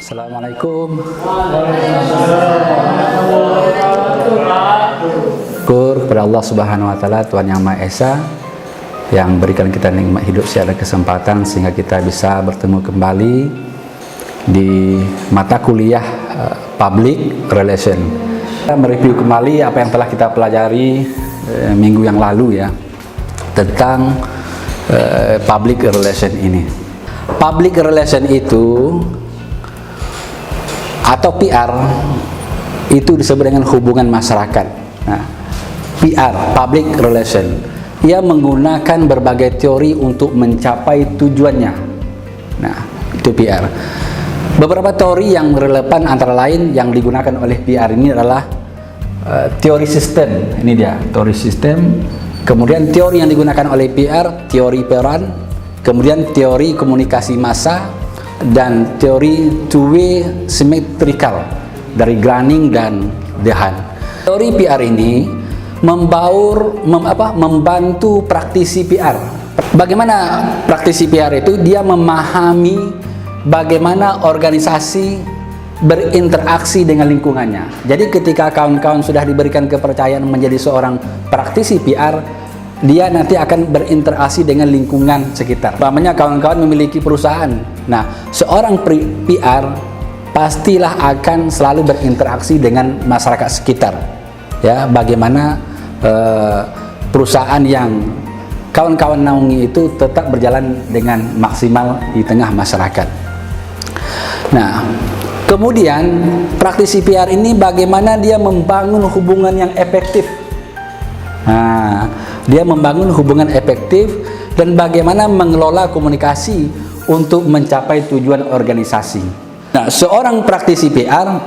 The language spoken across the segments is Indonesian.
Assalamualaikum. Syukur kepada Allah Subhanahu wa taala, Tuhan Yang Maha Esa, yang berikan kita nikmat hidup secara kesempatan sehingga kita bisa bertemu kembali di mata kuliah Public Relation. Kita mereview kembali apa yang telah kita pelajari minggu yang lalu ya, tentang Public Relation ini. Public Relation itu atau PR itu disebut dengan hubungan masyarakat. Nah, PR, Public Relation, ia menggunakan berbagai teori untuk mencapai tujuannya. Nah, itu PR. Beberapa teori yang relevan antara lain yang digunakan oleh PR ini adalah teori sistem. Ini dia, teori sistem. Kemudian teori yang digunakan oleh PR, teori peran. Kemudian teori komunikasi massa dan teori two-way symmetrical dari Gunning dan Dehaene. Teori PR ini membantu praktisi PR. Bagaimana praktisi PR itu? Dia memahami bagaimana organisasi berinteraksi dengan lingkungannya. Jadi ketika kawan-kawan sudah diberikan kepercayaan menjadi seorang praktisi PR, dia nanti akan berinteraksi dengan lingkungan sekitar. Umpamanya kawan-kawan memiliki perusahaan. Nah, seorang PR pastilah akan selalu berinteraksi dengan masyarakat sekitar. Ya, bagaimana perusahaan yang kawan-kawan naungi itu tetap berjalan dengan maksimal di tengah masyarakat. Nah, kemudian praktisi PR ini bagaimana dia membangun hubungan yang efektif. Nah, dia membangun hubungan efektif dan bagaimana mengelola komunikasi untuk mencapai tujuan organisasi. Nah, seorang praktisi PR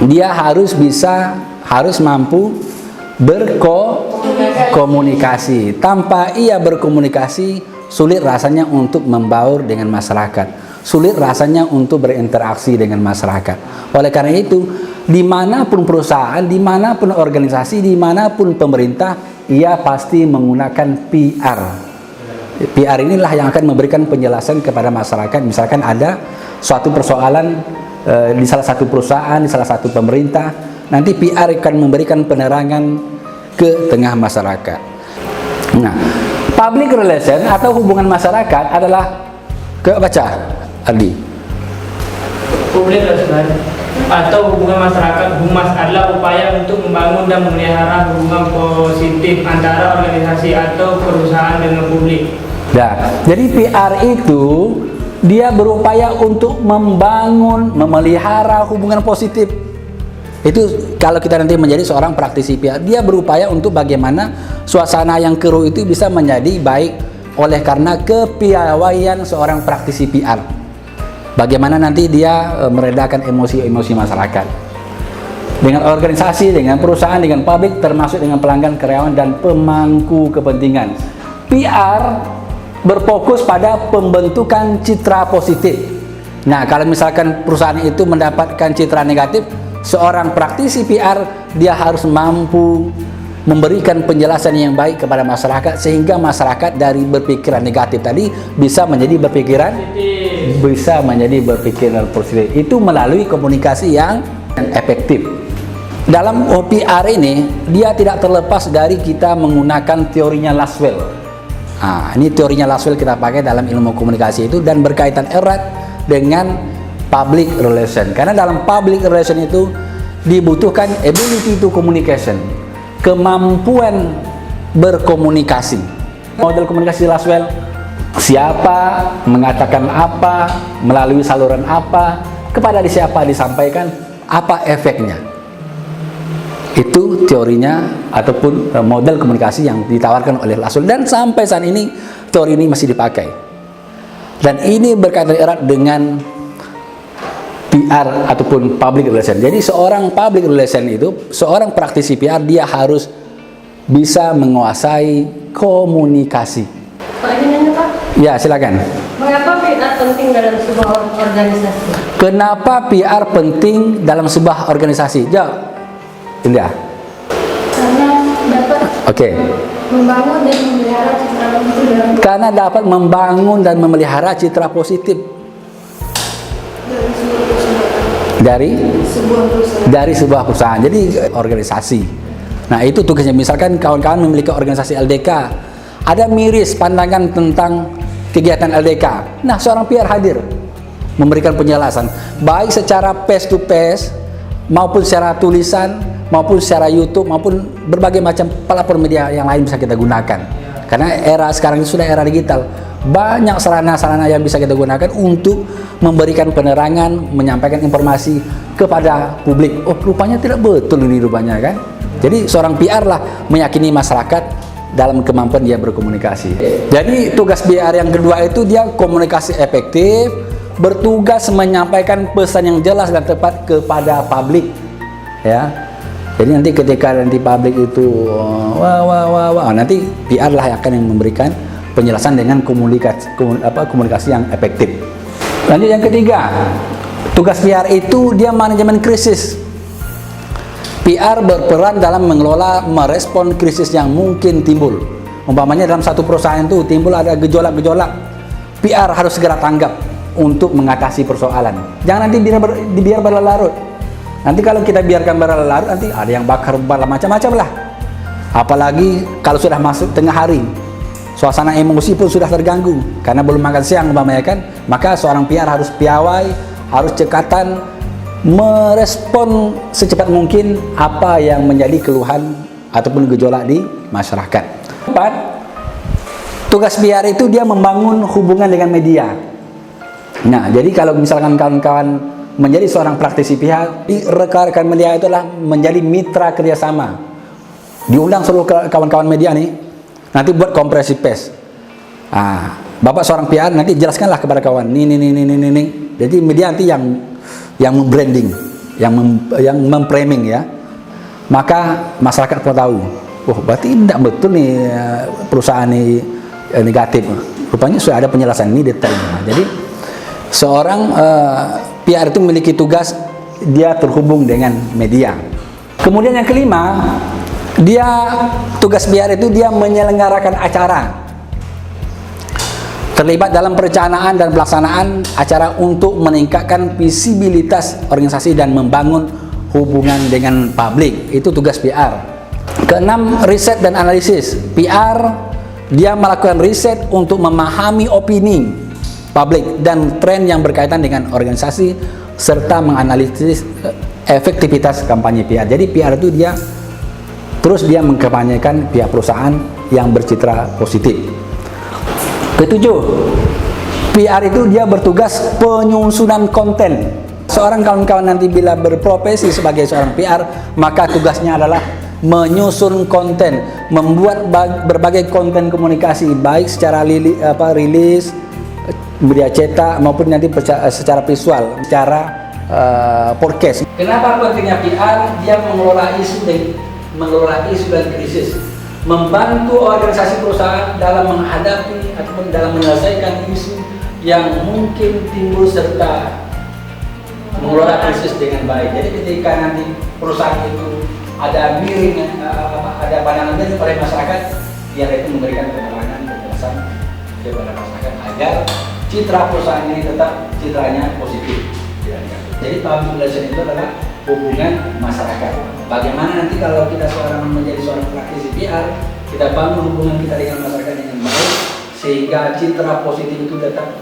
dia harus mampu berkomunikasi. Tanpa ia berkomunikasi, sulit rasanya untuk membaur dengan masyarakat. Sulit rasanya untuk berinteraksi dengan masyarakat. Oleh karena itu, dimanapun perusahaan, dimanapun organisasi, dimanapun pemerintah, ia pasti menggunakan PR. PR inilah yang akan memberikan penjelasan kepada masyarakat. Misalkan ada suatu persoalan di salah satu perusahaan, di salah satu pemerintah, nanti PR akan memberikan penerangan ke tengah masyarakat. Nah, public relation atau hubungan masyarakat adalah baca Ardi. Public relation atau hubungan masyarakat, humas, adalah upaya untuk membangun dan memelihara hubungan positif antara organisasi atau perusahaan dengan publik. Nah, jadi PR itu dia berupaya untuk membangun, memelihara hubungan positif. Itu kalau kita nanti menjadi seorang praktisi PR, dia berupaya untuk bagaimana suasana yang keruh itu bisa menjadi baik oleh karena kepiawaian seorang praktisi PR. Bagaimana nanti dia meredakan emosi-emosi masyarakat dengan organisasi, dengan perusahaan, dengan publik, termasuk dengan pelanggan, karyawan, dan pemangku kepentingan. PR berfokus pada pembentukan citra positif. Nah, kalau misalkan perusahaan itu mendapatkan citra negatif, seorang praktisi PR dia harus mampu memberikan penjelasan yang baik kepada masyarakat sehingga masyarakat dari berpikiran negatif tadi bisa menjadi berpikiran positif. Itu melalui komunikasi yang efektif. Dalam OPR ini dia tidak terlepas dari kita menggunakan teorinya Lasswell. Nah, ini teorinya Lasswell kita pakai dalam ilmu komunikasi itu dan berkaitan erat dengan public relation. Karena dalam public relation itu dibutuhkan ability to communication, kemampuan berkomunikasi. Model komunikasi Lasswell, siapa mengatakan apa, melalui saluran apa, kepada siapa disampaikan, apa efeknya. Itu teorinya ataupun model komunikasi yang ditawarkan oleh Lasswell, dan sampai saat ini teori ini masih dipakai. Dan ini berkaitan erat dengan PR ataupun public relation. Jadi seorang public relation itu, seorang praktisi PR, dia harus bisa menguasai komunikasi. Pak, ini nanya Pak. Ya, silakan. Mengapa PR penting dalam sebuah organisasi? Kenapa PR penting dalam sebuah organisasi? Jawab, Indah. Karena dapat membangun dan memelihara citra positif. Karena dapat membangun dan memelihara citra positif dari seluruh perusahaan. dari Sebuah perusahaan. dari sebuah perusahaan. Jadi organisasi. Nah, itu tugasnya. Misalkan kawan-kawan memiliki organisasi LDK, ada miris pandangan tentang kegiatan LDK. Nah, seorang PR hadir memberikan penjelasan baik secara face to face maupun secara tulisan maupun secara YouTube maupun berbagai macam platform media yang lain bisa kita gunakan. Karena era sekarang ini sudah era digital. Banyak sarana-sarana yang bisa kita gunakan untuk memberikan penerangan, menyampaikan informasi kepada publik. Oh, rupanya tidak betul ini rupanya kan. Jadi seorang PR lah meyakini masyarakat dalam kemampuan dia berkomunikasi. Jadi tugas PR yang kedua itu dia komunikasi efektif, bertugas menyampaikan pesan yang jelas dan tepat kepada publik. Ya. Jadi nanti ketika publik itu nanti PR lah akan yang memberikan penjelasan dengan komunikasi yang efektif. Lanjut yang ketiga, tugas PR itu dia manajemen krisis. PR berperan dalam mengelola, merespon krisis yang mungkin timbul. Umpamanya dalam satu perusahaan itu timbul ada gejolak-gejolak, PR harus segera tanggap untuk mengatasi persoalan. Jangan nanti biar berlarut. Nanti kalau kita biarkan berlarut, nanti ada yang bakar macam-macam lah. Apalagi kalau sudah masuk tengah hari, suasana emosi pun sudah terganggu karena belum makan siang umpamanya kan. Maka seorang PR harus piawai, harus cekatan merespon secepat mungkin apa yang menjadi keluhan ataupun gejolak di masyarakat. 4. Tugas PR itu dia membangun hubungan dengan media. Nah, jadi kalau misalkan kawan-kawan menjadi seorang praktisi PR, rekan-rekan media itulah menjadi mitra kerjasama. Diundang seluruh kawan-kawan media nih, nanti buat kompresi pers. Bapak seorang PR nanti jelaskanlah kepada kawan, ini. Jadi media nanti yang membranding, yang memframing ya. Maka masyarakat pun tahu, oh berarti tidak betul nih perusahaan ini negatif. Rupanya sudah ada penjelasan ini detailnya. Jadi seorang PR itu memiliki tugas dia terhubung dengan media. Kemudian yang kelima, tugas PR itu dia menyelenggarakan acara. Terlibat dalam perencanaan dan pelaksanaan acara untuk meningkatkan visibilitas organisasi dan membangun hubungan dengan publik. Itu tugas PR. Keenam, riset dan analisis. PR dia melakukan riset untuk memahami opini publik dan tren yang berkaitan dengan organisasi serta menganalisis efektivitas kampanye PR. Jadi PR itu dia mengkampanyekan pihak perusahaan yang bercitra positif. Ketujuh, PR itu dia bertugas penyusunan konten. Seorang kawan-kawan nanti bila berprofesi sebagai seorang PR, maka tugasnya adalah menyusun konten, membuat berbagai konten komunikasi, baik secara rilis, media cetak maupun nanti secara visual, secara podcast. Kenapa pentingnya PR? Dia mengelola isu dan krisis, membantu organisasi perusahaan dalam menghadapi ataupun dalam menyelesaikan isu yang mungkin timbul serta mengelola krisis dengan baik. Jadi ketika nanti perusahaan itu ada miring, ada pandangan miring oleh masyarakat, dia itu memberikan penjelasan kepada masyarakat agar citra perusahaan ini tetap citranya positif. Jadi public relation itu adalah hubungan masyarakat. Bagaimana nanti kalau kita menjadi seorang praktisi PR, kita bangun hubungan kita dengan masyarakat dengan baik sehingga citra positif itu tetap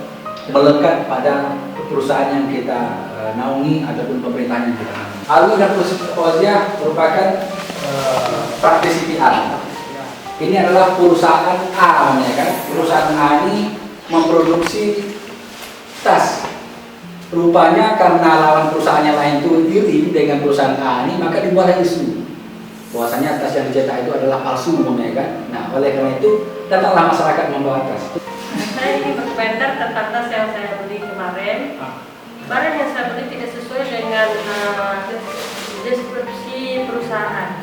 melekat pada perusahaan yang kita naungi ataupun pemerintahan yang kita naungi. Alwi dan Fauziah merupakan praktisi PR. Ini adalah perusahaan A, ya kan? Perusahaan A ini memproduksi tas. Rupanya karena lawan perusahaan yang lain itu iri dengan perusahaan A ini, maka dibuatlah isu bahwasanya tas yang dicetak itu adalah palsu, ya kan? Nah, oleh karena itu datanglah masyarakat membawa tas. Saya ingin berkomentar tentang tas yang saya beli kemarin. Barang yang saya beli tidak sesuai dengan deskripsi perusahaan.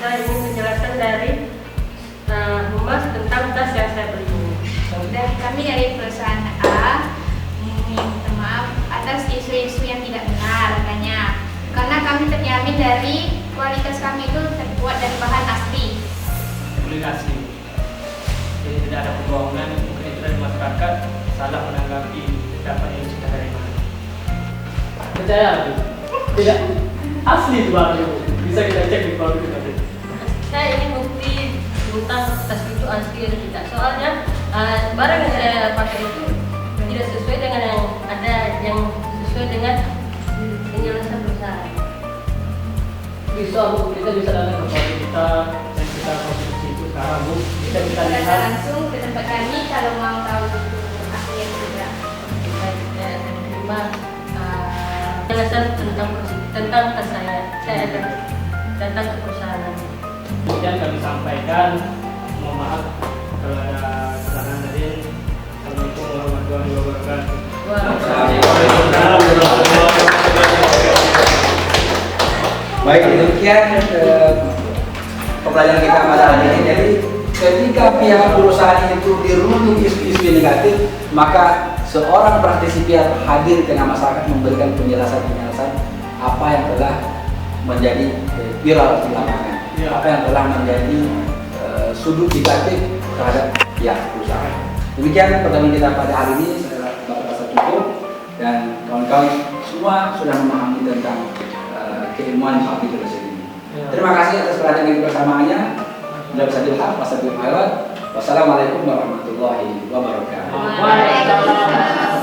Saya ingin penjelasan dari Humas tentang tas yang saya beli ini. Dan kami dari perusahaan A meminta maaf atas isu-isu yang tidak benar katanya. Karena kami terjamin dari kualitas kami itu terbuat dari bahan asli. Publikasi. Jadi tidak ada kebohongan, mungkin itu dari masyarakat salah menanggapi dapat yang kita dari mana. percaya tidak asli itu Bang. Bisa kita cek di produk kita. Saya ingin bukti tentang tas itu asli atau tidak. Soalnya barang yang saya pakai itu tidak sesuai dengan yang ada, yang sesuai dengan penjelasan perusahaan. Bisa Bu, kita bisa datang ke produk kita dan kita konsumsi itu sekarang Bu. Bisa kita Datang lihat. langsung ke tempat kami kalau mau tahu itu asli atau tidak. Saya akan menerima penjelasan tentang tas saya. Saya akan datang ke perusahaan. Kemudian kami sampaikan, mohon maaf kalau ada kesalahan tadi. Assalamualaikum warahmatullahi wabarakatuh. Baik, demikian pembelajaran kita pada hari ini. Jadi ketika pihak perusahaan itu dirundung isu-isu negatif, maka seorang praktisi PR hadir di tengah masyarakat memberikan penjelasan-penjelasan apa yang telah menjadi viral di lapangan, apa yang telah menjadi sudut negatif terhadap pihak perusahaan. Demikian pertemuan kita pada hari ini. Saya rasa cukup dan kawan-kawan semua sudah memahami tentang keilmuan public relations ini. Terima kasih atas perhatian dan kebersamaannya. Wassalamualaikum warahmatullahi wabarakatuh. Waalaikumsalam.